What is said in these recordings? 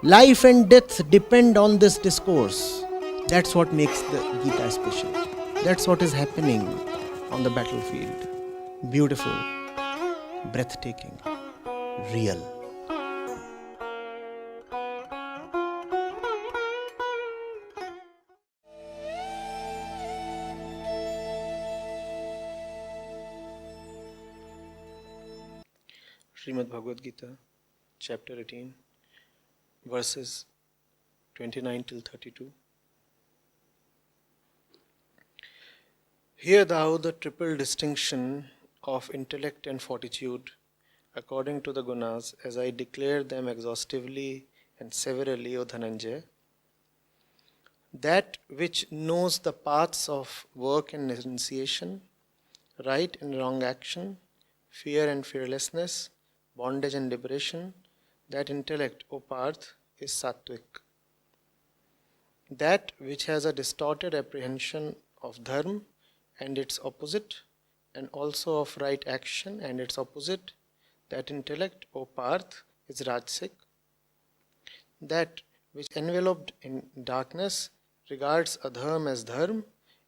Life and death depend on this discourse. That's what makes the Gita special. That's what is happening on the battlefield. Beautiful, breathtaking, real. Srimad Bhagavad Gita, chapter 18, verses 29 till 32. Hear thou the triple distinction of intellect and fortitude according to the Gunas, as I declare them exhaustively and severally, O Dhananjaya. That which knows the paths of work and renunciation, right and wrong action, fear and fearlessness, bondage and liberation, that intellect, O Pārtha, is Satvik. That which has a distorted apprehension of Dharma and its opposite, and also of right action and its opposite, that intellect, O Pārtha, is Rājasika. That which enveloped in darkness regards adharma as dharma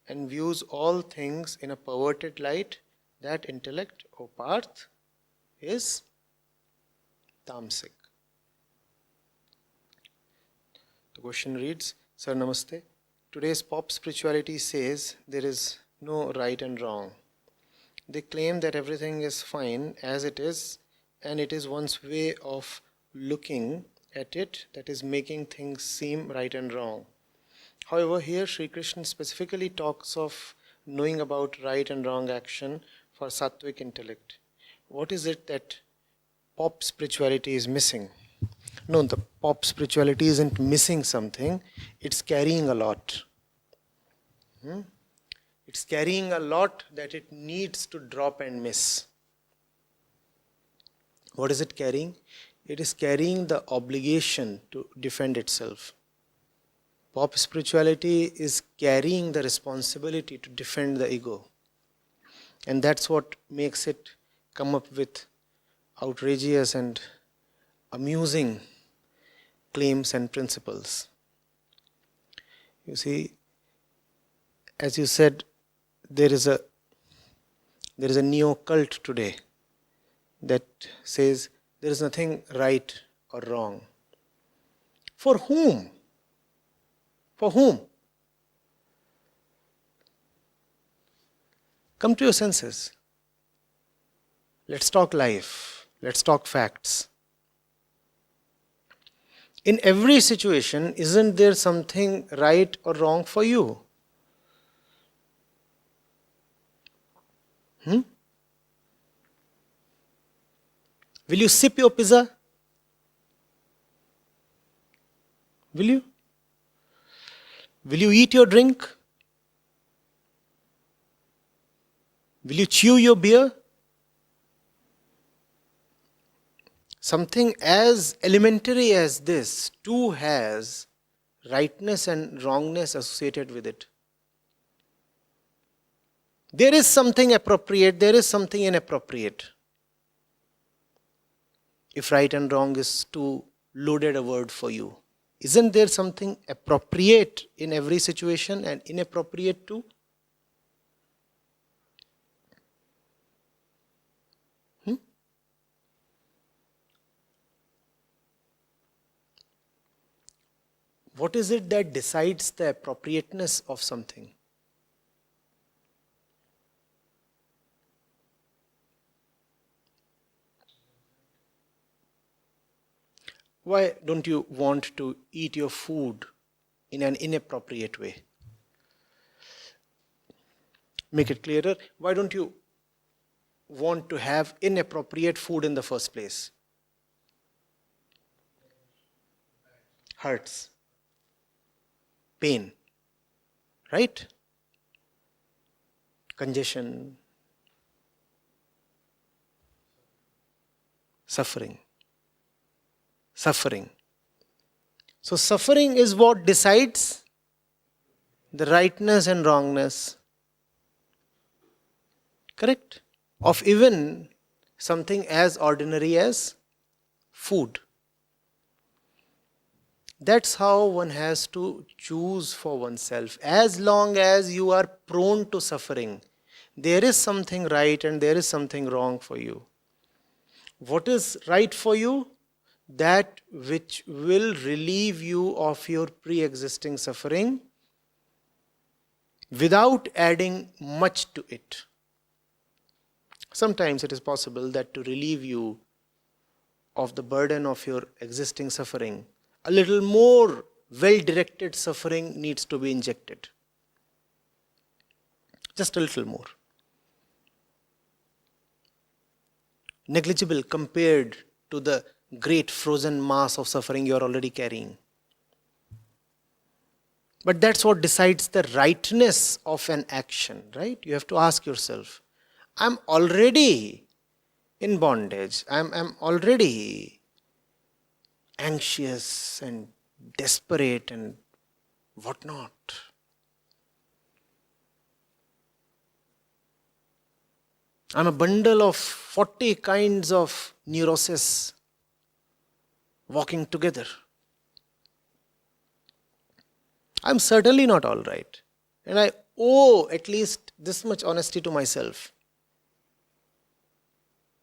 and views all things in a perverted light, that intellect, O Pārtha, is tamasic. The question reads, Sir Namaste. Today's pop spirituality says there is no right and wrong. They claim that everything is fine as it is, and it is one's way of looking at it that is making things seem right and wrong. However, here Sri Krishna specifically talks of knowing about right and wrong action for Satvik intellect. What is it that pop spirituality is missing? No, the pop spirituality isn't missing something, it's carrying a lot. It's carrying a lot that it needs to drop and miss. What is it carrying? It is carrying the obligation to defend itself. Pop spirituality is carrying the responsibility to defend the ego. And that's what makes it come up with outrageous and amusing claims and principles. You see, as you said, there is a neo-cult today that says there is nothing right or wrong. For whom? For whom? Come to your senses. Let's talk life. Let's talk facts. In every situation, isn't there something right or wrong for you? Will you sip your pizza? Will you? Will you eat your drink? Will you chew your beer? Something as elementary as this too has rightness and wrongness associated with it. There is something appropriate, there is something inappropriate. If right and wrong is too loaded a word for you, isn't there something appropriate in every situation and inappropriate too? What is it that decides the appropriateness of something? Why don't you want to eat your food in an inappropriate way? Make it clearer. Why don't you want to have inappropriate food in the first place? Hurts. Pain. Right? Congestion. Suffering. Suffering. So suffering is what decides the rightness and wrongness. Correct? Of even something as ordinary as food. That's how one has to choose for oneself. As long as you are prone to suffering, there is something right and there is something wrong for you. What is right for you? That which will relieve you of your pre-existing suffering without adding much to it. Sometimes it is possible that to relieve you of the burden of your existing suffering, a little more well-directed suffering needs to be injected. Just a little more. Negligible compared to the great frozen mass of suffering you are already carrying. But that's what decides the rightness of an action, right? You have to ask yourself, I'm already in bondage. I'm already anxious and desperate and whatnot. I'm a bundle of 40 kinds of neurosis walking together. I'm certainly not all right. And I owe at least this much honesty to myself.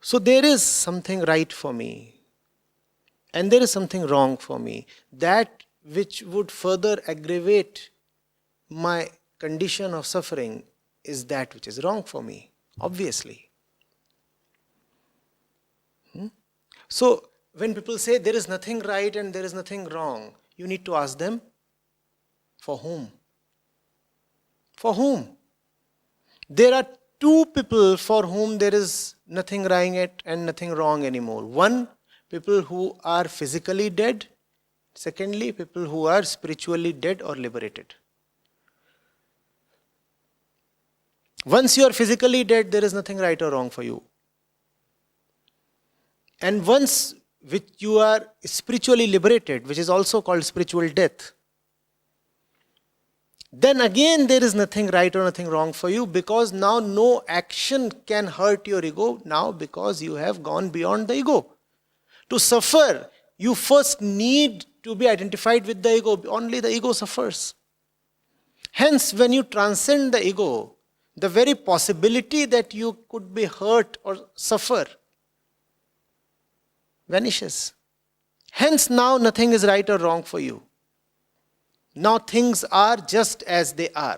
So there is something right for me. And there is something wrong for me. That which would further aggravate my condition of suffering is that which is wrong for me, obviously. So when people say there is nothing right and there is nothing wrong, you need to ask them, for whom? For whom? There are two people for whom there is nothing right and nothing wrong anymore. One, people who are physically dead. Secondly, people who are spiritually dead or liberated. Once you are physically dead, there is nothing right or wrong for you. And once which you are spiritually liberated, which is also called spiritual death, then again there is nothing right or nothing wrong for you, because now no action can hurt your ego now, because you have gone beyond the ego. To suffer, you first need to be identified with the ego. Only the ego suffers. Hence, when you transcend the ego, the very possibility that you could be hurt or suffer vanishes. Hence, now nothing is right or wrong for you. Now things are just as they are.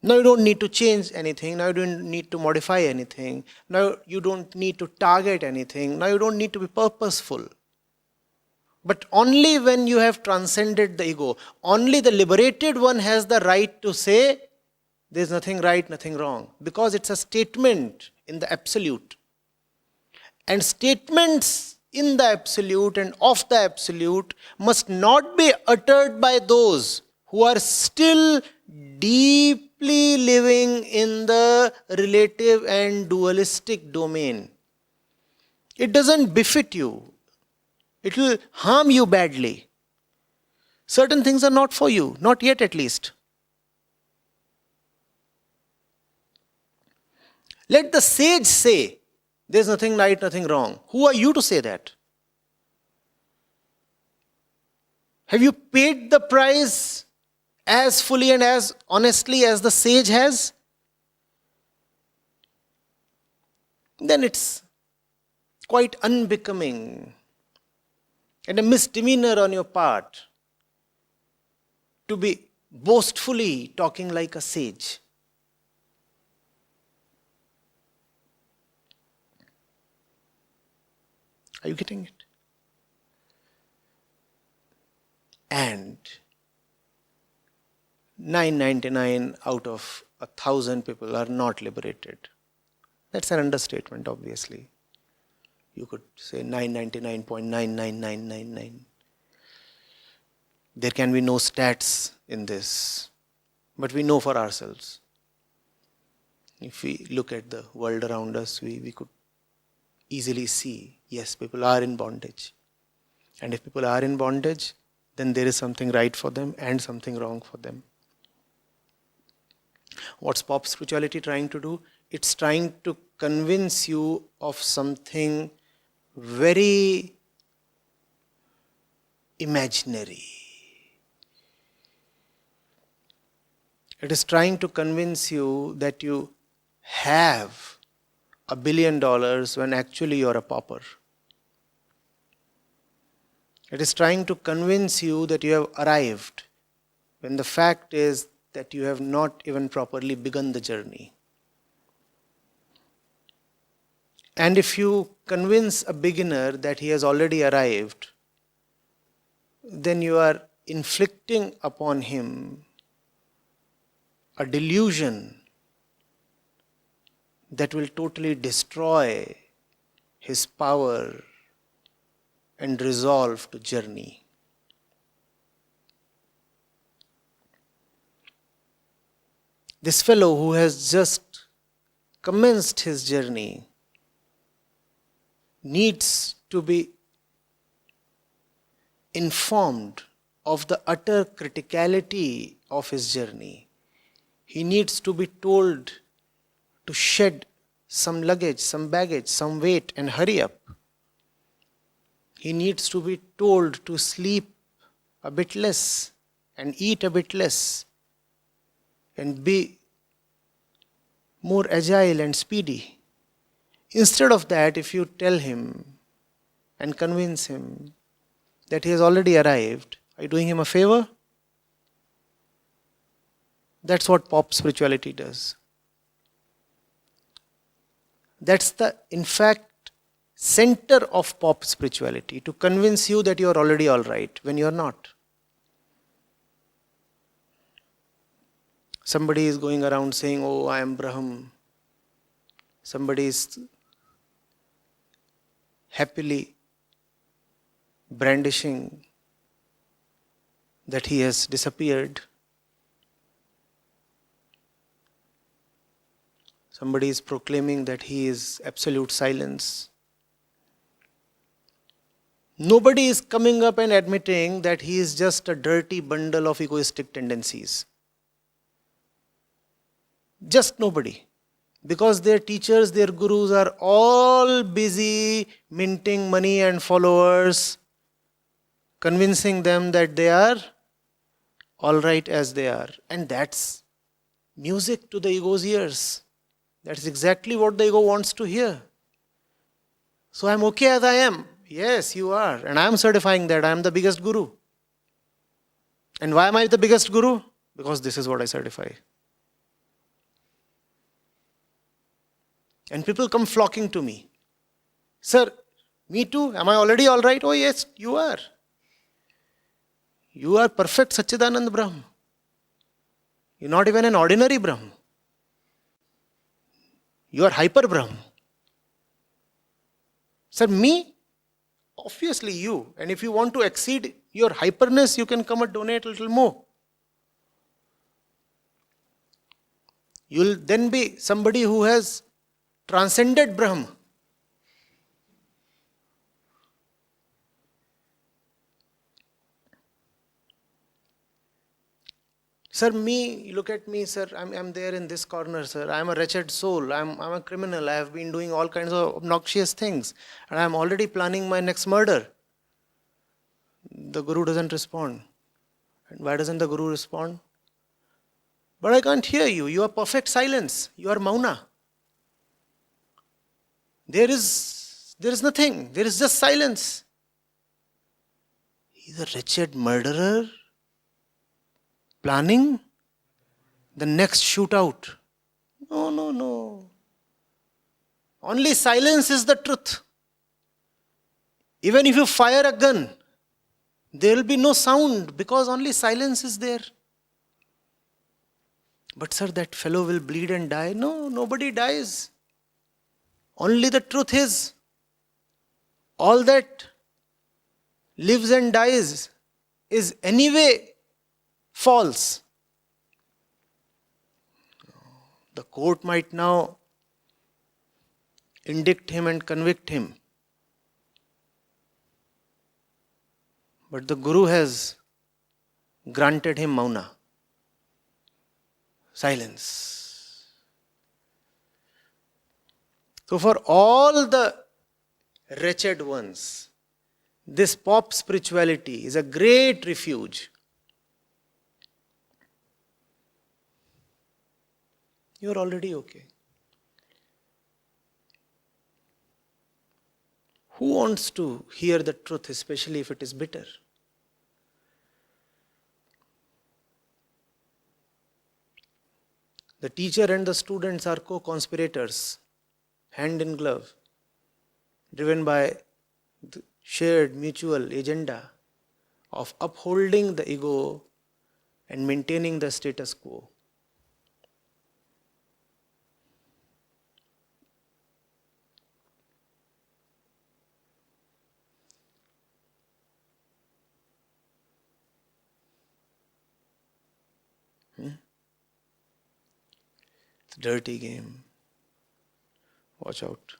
Now you don't need to change anything. Now you don't need to modify anything. Now you don't need to target anything. Now you don't need to be purposeful. But only when you have transcended the ego, only the liberated one has the right to say, there's nothing right, nothing wrong. Because it's a statement in the absolute. And statements in the absolute and of the absolute must not be uttered by those who are still deeply living in the relative and dualistic domain. It doesn't befit you. It will harm you badly. Certain things are not for you, not yet at least. Let the sage say, there's nothing right, nothing wrong. Who are you to say that? Have you paid the price as fully and as honestly as the sage has? Then it's quite unbecoming and a misdemeanor on your part to be boastfully talking like a sage. Are you getting it? And 999 out of 1,000 people are not liberated. That's an understatement, obviously. You could say 999.99999. There can be no stats in this, but we know for ourselves. If we look at the world around us, we could easily see, yes, people are in bondage. And if people are in bondage, then there is something right for them and something wrong for them. What's pop spirituality trying to do? It's trying to convince you of something very imaginary. It is trying to convince you that you have $1 billion when actually you are a pauper. It is trying to convince you that you have arrived when the fact is that you have not even properly begun the journey. And if you convince a beginner that he has already arrived, then you are inflicting upon him a delusion that will totally destroy his power and resolve to journey. This fellow who has just commenced his journey needs to be informed of the utter criticality of his journey. He needs to be told to shed some luggage, some baggage, some weight and hurry up. He needs to be told to sleep a bit less and eat a bit less and be more agile and speedy. Instead of that, if you tell him and convince him that he has already arrived, are you doing him a favor? That's what pop spirituality does. That's the, in fact, center of pop spirituality, to convince you that you are already all right when you are not. Somebody is going around saying, oh, I am Brahm. Somebody is happily brandishing that he has disappeared. Somebody is proclaiming that he is absolute silence. Nobody is coming up and admitting that he is just a dirty bundle of egoistic tendencies. Just nobody. Because their teachers, their gurus are all busy minting money and followers, convincing them that they are all right as they are. And that's music to the ego's ears. That's exactly what the ego wants to hear. So I'm okay as I am. Yes, you are. And I'm certifying that I am the biggest guru. And why am I the biggest guru? Because this is what I certify. And people come flocking to me. Sir, me too. Am I already all right? Oh yes, you are. You are perfect Satchidanand Brahm. You're not even an ordinary Brahm. You are hyper Brahm. Sir, me? Obviously you. And if you want to exceed your hyperness, you can come and donate a little more. You'll then be somebody who has transcended Brahm. Sir, me, look at me, sir, I'm there in this corner, sir. I'm a wretched soul. I'm a criminal. I have been doing all kinds of obnoxious things. And I'm already planning my next murder. The Guru doesn't respond. And why doesn't the Guru respond? But I can't hear you. You are perfect silence. You are mauna. There is nothing. There is just silence. He's a wretched murderer planning the next shootout. No. Only silence is the truth. Even if you fire a gun, there will be no sound because only silence is there. But sir, that fellow will bleed and die. No, nobody dies. Only the truth is, all that lives and dies is anyway false. The court might now indict him and convict him. But the Guru has granted him mauna, silence. So for all the wretched ones. This pop spirituality is a great refuge. You are already okay. Who wants to hear the truth, especially if it is bitter? The teacher and the students are co-conspirators, hand in glove, driven by the shared mutual agenda of upholding the ego and maintaining the status quo. It's a dirty game. Watch out.